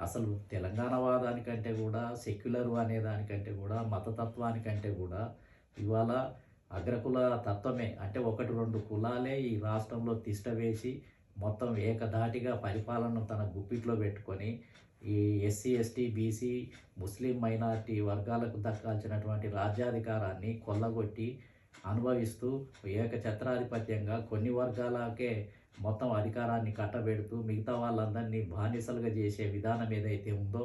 అసలు తెలంగాణ వాదానికంటే కూడా సెక్యులర్ అనే దానికంటే కూడా మతతత్వానికంటే కూడా ఇవాళ అగ్రకుల తత్వమే అంటే ఒకటి రెండు కులాలే ఈ రాష్ట్రంలో తిష్టవేసి మొత్తం ఏకధాటిగా పరిపాలనను తన గుప్పిట్లో పెట్టుకొని ఈ ఎస్సీ ఎస్టీ బీసీ ముస్లిం మైనారిటీ వర్గాలకు దక్కాల్సినటువంటి రాజ్యాధికారాన్ని కొల్లగొట్టి అనుభవిస్తూ ఏకఛత్రాధిపత్యంగా కొన్ని వర్గాలకే మొత్తం అధికారాన్ని కట్టబెడుతూ మిగతా వాళ్ళందరినీ బానిసలుగా చేసే విధానం ఏదైతే ఉందో,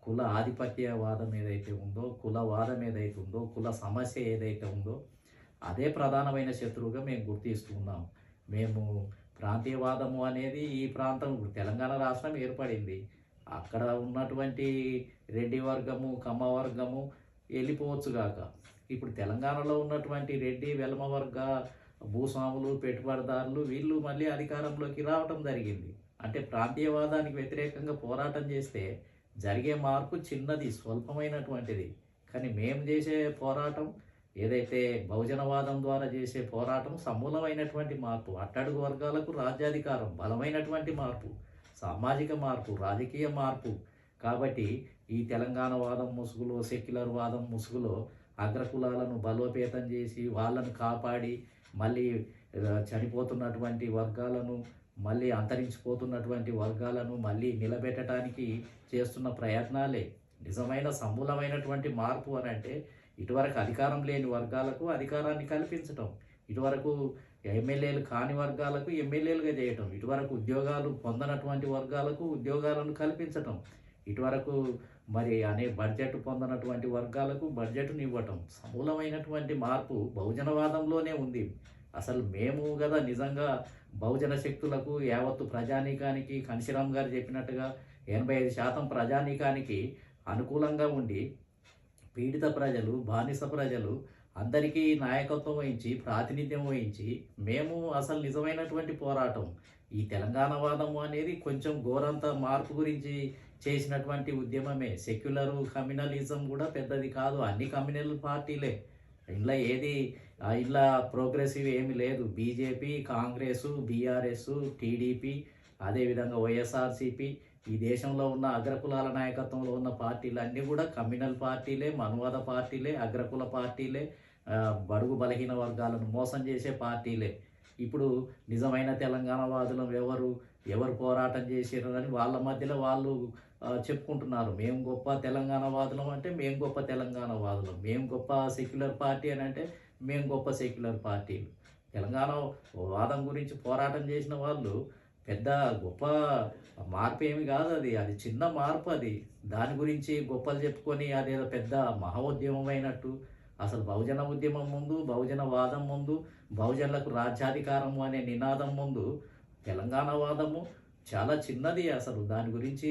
కుల ఆధిపత్యవాదం ఏదైతే ఉందో, కులవాదం ఏదైతే ఉందో, కుల సమస్య ఏదైతే ఉందో అదే ప్రధానమైన శత్రువుగా మేము గుర్తిస్తూ ఉన్నాం. మేము ప్రాంతీయవాదము అనేది ఈ ప్రాంతం తెలంగాణ రాష్ట్రం ఏర్పడింది. అక్కడ ఉన్నటువంటి రెడ్డి వర్గము కమ్మ వర్గము వెళ్ళిపోవచ్చుగాక, ఇప్పుడు తెలంగాణలో ఉన్నటువంటి రెడ్డి వెలమ వర్గ భూస్వాములు పెట్టుబడిదారులు వీళ్ళు మళ్ళీ అధికారంలోకి రావటం జరిగింది. అంటే ప్రాంతీయవాదానికి వ్యతిరేకంగా పోరాటం చేస్తే జరిగే మార్పు చిన్నది, స్వల్పమైనటువంటిది. కానీ మేము చేసే పోరాటం ఏదైతే బహుజనవాదం ద్వారా చేసే పోరాటం సమూలమైనటువంటి మార్పు, అట్టడుగు వర్గాలకు రాజ్యాధికారం, బలమైనటువంటి మార్పు, సామాజిక మార్పు, రాజకీయ మార్పు. కాబట్టి ఈ తెలంగాణ వాదం ముసుగులో, సెక్యులర్ వాదం ముసుగులో అగ్రకులాలను బలోపేతం చేసి వాళ్ళను కాపాడి మళ్ళీ చనిపోతున్నటువంటి వర్గాలను, మళ్ళీ అంతరించిపోతున్నటువంటి వర్గాలను మళ్ళీ నిలబెట్టడానికి చేస్తున్న ప్రయత్నాలే నిజమైన సమూలమైనటువంటి మార్పు అని. అంటే ఇటువరకు అధికారం లేని వర్గాలకు అధికారాన్ని కల్పించటం, ఇటువరకు ఎమ్మెల్యేలు కాని వర్గాలకు ఎమ్మెల్యేలుగా చేయటం, ఇటువరకు ఉద్యోగాలు పొందనటువంటి వర్గాలకు ఉద్యోగాలను కల్పించటం, ఇటువరకు మరి బడ్జెట్ పొందనటువంటి వర్గాలకు బడ్జెట్ను ఇవ్వటం. సమూలమైనటువంటి మార్పు బహుజనవాదంలోనే ఉంది. అసలు మేము కదా నిజంగా బహుజన శక్తులకు యావత్తు ప్రజానీకానికి కన్షిరామ్ గారు చెప్పినట్టుగా 85% ప్రజానీకానికి అనుకూలంగా ఉండి పీడిత ప్రజలు, బానిస ప్రజలు అందరికీ నాయకత్వం వహించి ప్రాతినిధ్యం వహించి మేము అసలు నిజమైనటువంటి పోరాటం ఈ తెలంగాణ వాదము అనేది కొంచెం ఘోరంత మార్పు గురించి చేసినటువంటి ఉద్యమమే. సెక్యులరు కమ్యూనలిజం కూడా పెద్దది కాదు, అన్ని కమ్యూనల్ పార్టీలే. ఇంట్లో ప్రోగ్రెసివ్ ఏమి లేదు. బీజేపీ, కాంగ్రెసు, బీఆర్ఎస్, టీడీపీ, అదేవిధంగా వైఎస్ఆర్సీపీ, ఈ దేశంలో ఉన్న అగ్రకులాల నాయకత్వంలో ఉన్న పార్టీలు అన్నీ కూడా కమ్యూనల్ పార్టీలే, మనువాద పార్టీలే, అగ్రకుల పార్టీలే, బడుగు బలహీన వర్గాలను మోసం చేసే పార్టీలే. ఇప్పుడు నిజమైన తెలంగాణ వాదులం ఎవరు పోరాటం చేసారని వాళ్ళ మధ్యలో వాళ్ళు చెప్పుకుంటున్నారు. మేము గొప్ప తెలంగాణ వాదులం అంటే మేము గొప్ప తెలంగాణ వాదులం, మేము గొప్ప సెక్యులర్ పార్టీ అని అంటే మేము గొప్ప సెక్యులర్ పార్టీలు. తెలంగాణ వాదం గురించి పోరాటం చేసిన వాళ్ళు పెద్ద గొప్ప మార్పు ఏమి కాదు, అది చిన్న మార్పు. దాని గురించి గొప్పలు చెప్పుకొని అదేదో పెద్ద మహోద్యమం అయినట్టు. అసలు బహుజన ఉద్యమం ముందు, బహుజన వాదం ముందు, బహుజనులకు రాజ్యాధికారము అనే నినాదం ముందు తెలంగాణ వాదము చాలా చిన్నది. అసలు దాని గురించి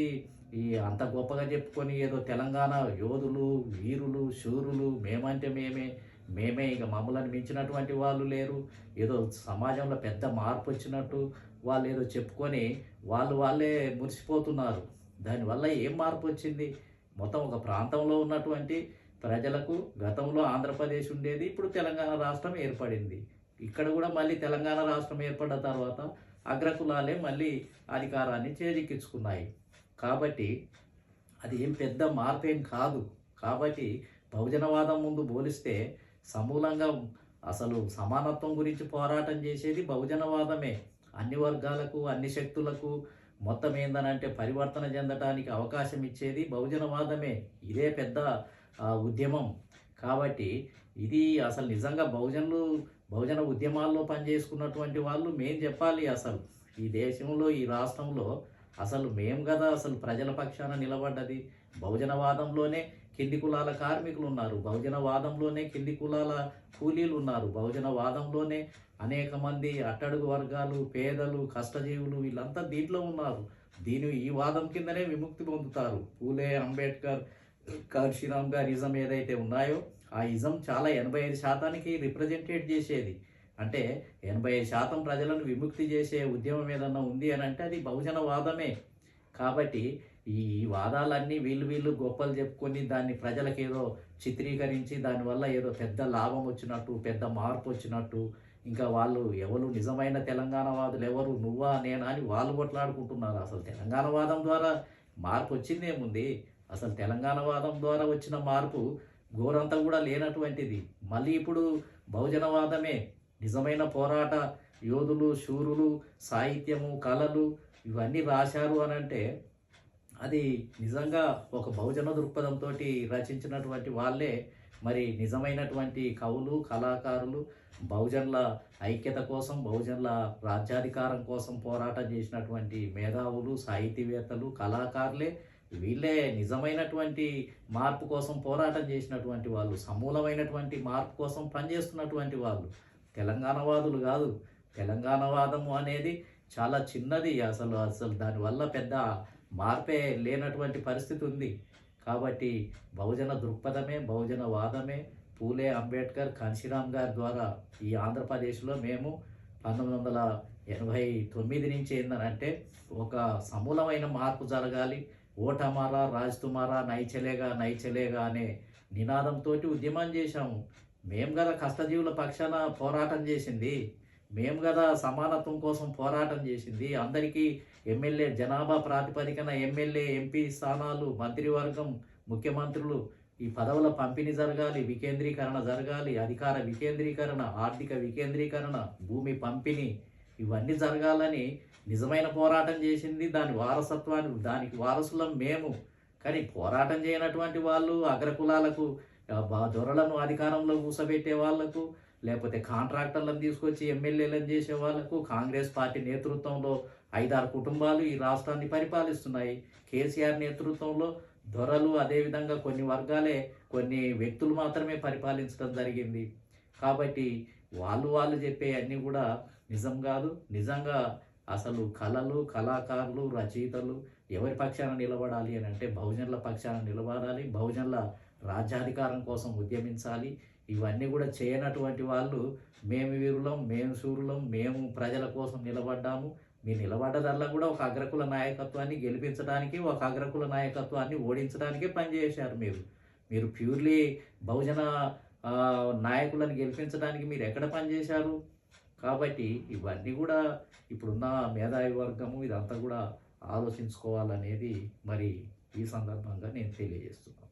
అంత గొప్పగా చెప్పుకొని ఏదో తెలంగాణ యోధులు, వీరులు, శూరులు, మేమంటే మేమే ఇక మమ్మల్ని మించినటువంటి వాళ్ళు లేరు, ఏదో సమాజంలో పెద్ద మార్పు వచ్చినట్టు వాళ్ళు ఏదో చెప్పుకొని వాళ్ళే మురిసిపోతున్నారు. దానివల్ల ఏం మార్పు వచ్చింది? మొత్తం ఒక ప్రాంతంలో ఉన్నటువంటి ప్రజలకు గతంలో ఆంధ్రప్రదేశ్ ఉండేది, ఇప్పుడు తెలంగాణ రాష్ట్రం ఏర్పడింది. ఇక్కడ కూడా మళ్ళీ తెలంగాణ రాష్ట్రం ఏర్పడిన తర్వాత అగ్రకులాలే మళ్ళీ అధికారాన్ని చేజిక్కించుకున్నాయి. కాబట్టి అది ఏం పెద్ద మార్పు ఏం కాదు. కాబట్టి బహుజనవాదం ముందు పోలిస్తే సమూలంగా అసలు సమానత్వం గురించి పోరాటం చేసేది బహుజనవాదమే. అన్ని వర్గాలకు, అన్ని శక్తులకు మొత్తం ఏందనంటే పరివర్తన చెందడానికి అవకాశం ఇచ్చేది బహుజనవాదమే. ఇదే పెద్ద ఉద్యమం. కాబట్టి ఇది అసలు నిజంగా బహుజన ఉద్యమాల్లో పనిచేసుకున్నటువంటి వాళ్ళు మేం చెప్పాలి. అసలు ఈ దేశంలో, ఈ రాష్ట్రంలో అసలు మేము కదా అసలు ప్రజల పక్షాన నిలబడ్డది. బహుజనవాదంలోనే కింది కులాల కార్మికులు ఉన్నారు, బహుజనవాదంలోనే కింది కులాల కూలీలు ఉన్నారు, బహుజనవాదంలోనే అనేక మంది అట్టడుగు వర్గాలు, పేదలు, కష్టజీవులు వీళ్ళంతా దీంట్లో ఉన్నారు. ఈ వాదం కిందనే విముక్తి పొందుతారు. పూలే, అంబేద్కర్, కాన్షీరామ్ గారి ఇజం ఏదైతే ఉన్నాయో ఆ ఇజం చాలా 85%కి రిప్రజెంటేట్ చేసేది. అంటే 85% ప్రజలను విముక్తి చేసే ఉద్యమం ఏదన్నా ఉంది అని అంటే అది బహుజనవాదమే. కాబట్టి ఈ వాదాలన్నీ వీళ్ళు గొప్పలు చెప్పుకొని దాన్ని ప్రజలకు ఏదో చిత్రీకరించి దానివల్ల ఏదో పెద్ద లాభం వచ్చినట్టు, పెద్ద మార్పు వచ్చినట్టు, ఇంకా ఎవరు నిజమైన తెలంగాణ వాదులు ఎవరు, నువ్వా నేనా అని వాళ్ళు కొట్లాడుకుంటున్నారు. అసలు తెలంగాణ వాదం ద్వారా మార్పు వచ్చిందేముంది? అసలు తెలంగాణ వాదం ద్వారా వచ్చిన మార్పు గోరంతా కూడా లేనటువంటిది. మళ్ళీ ఇప్పుడు బహుజనవాదమే నిజమైన పోరాట యోధులు, శూరులు, సాహిత్యము, కళలు ఇవన్నీ రాశారు అనంటే అది నిజంగా ఒక బహుజన దృక్పథంతో రచించినటువంటి వాళ్ళే మరి నిజమైనటువంటి కవులు, కళాకారులు, బహుజనుల ఐక్యత కోసం, బహుజనుల రాజ్యాధికారం కోసం పోరాటం చేసినటువంటి మేధావులు, సాహితీవేత్తలు, కళాకారులే వీళ్ళే నిజమైనటువంటి మార్పు కోసం పోరాటం చేసినటువంటి వాళ్ళు, సమూలమైనటువంటి మార్పు కోసం పనిచేస్తున్నటువంటి వాళ్ళు. తెలంగాణవాదులు కాదు. తెలంగాణవాదము అనేది చాలా చిన్నది. అసలు అసలు దానివల్ల పెద్ద మార్పే లేనటువంటి పరిస్థితి ఉంది. కాబట్టి బహుజన దృక్పథమే, బహుజన వాదమే పూలే అంబేద్కర్, కాన్షీరామ్ గారి ద్వారా ఈ ఆంధ్రప్రదేశ్లో మేము 1989 నుంచి ఏందనంటే ఒక సమూలమైన మార్పు జరగాలి. ఓట్ హమారా రాజ్ తుమారా నై చలేగా అనే నినాదంతో ఉద్యమం చేశాము. మేము కదా కష్టజీవుల పక్షాన పోరాటం చేసింది. మేము కదా సమానత్వం కోసం పోరాటం చేసింది. అందరికీ ఎమ్మెల్యే జనాభా ప్రాతిపదికన ఎమ్మెల్యే, ఎంపీ స్థానాలు, మంత్రివర్గం, ముఖ్యమంత్రులు ఈ పదవుల పంపిణీ జరగాలి, వికేంద్రీకరణ జరగాలి, అధికార వికేంద్రీకరణ, ఆర్థిక వికేంద్రీకరణ, భూమి పంపిణీ ఇవన్నీ జరగాలని నిజమైన పోరాటం చేసింది. దానికి వారసులం మేము. కానీ పోరాటం చేయనటువంటి వాళ్ళు అగ్రకులాలకు దొరలను అధికారంలో కూసబెట్టే వాళ్లకు, లేకపోతే కాంట్రాక్టర్లను తీసుకొచ్చి ఎమ్మెల్యేలను చేసే వాళ్లకు కాంగ్రెస్ పార్టీ నేతృత్వంలో 5-6 కుటుంబాలు ఈ రాష్ట్రాన్ని పరిపాలిస్తున్నాయి. కేసీఆర్ నేతృత్వంలో దొరలు, అదేవిధంగా కొన్ని వర్గాలే, కొన్ని వ్యక్తులు మాత్రమే పరిపాలించడం జరిగింది. కాబట్టి వాళ్ళు చెప్పే అన్నీ కూడా నిజం కాదు. నిజంగా అసలు కళలు, కళాకారులు, రచయితలు ఎవరి పక్షాన నిలబడాలి అని అంటే బహుజనుల పక్షాన నిలబడాలి. బహుజనుల రాజ్యాధికారం కోసం ఉద్యమించాలి. ఇవన్నీ కూడా చేయనటువంటి వాళ్ళు మేము వీరులం, మేము శూరులం, మేము ప్రజల కోసం నిలబడ్డాము. మీరు నిలబడ్డదల్లా కూడా ఒక అగ్రకుల నాయకత్వాన్ని గెలిపించడానికి, ఒక అగ్రకుల నాయకత్వాన్ని ఓడించడానికే పనిచేశారు. మీరు ప్యూర్లీ బహుజన నాయకులను గెలిపించడానికి మీరు ఎక్కడ పనిచేశారు? కాబట్టి ఇవన్నీ కూడా ఇప్పుడున్న మేధావి వర్గము ఇదంతా కూడా ఆలోచించుకోవాలనేది మరి ఈ సందర్భంగా నేను తెలియజేస్తున్నాను.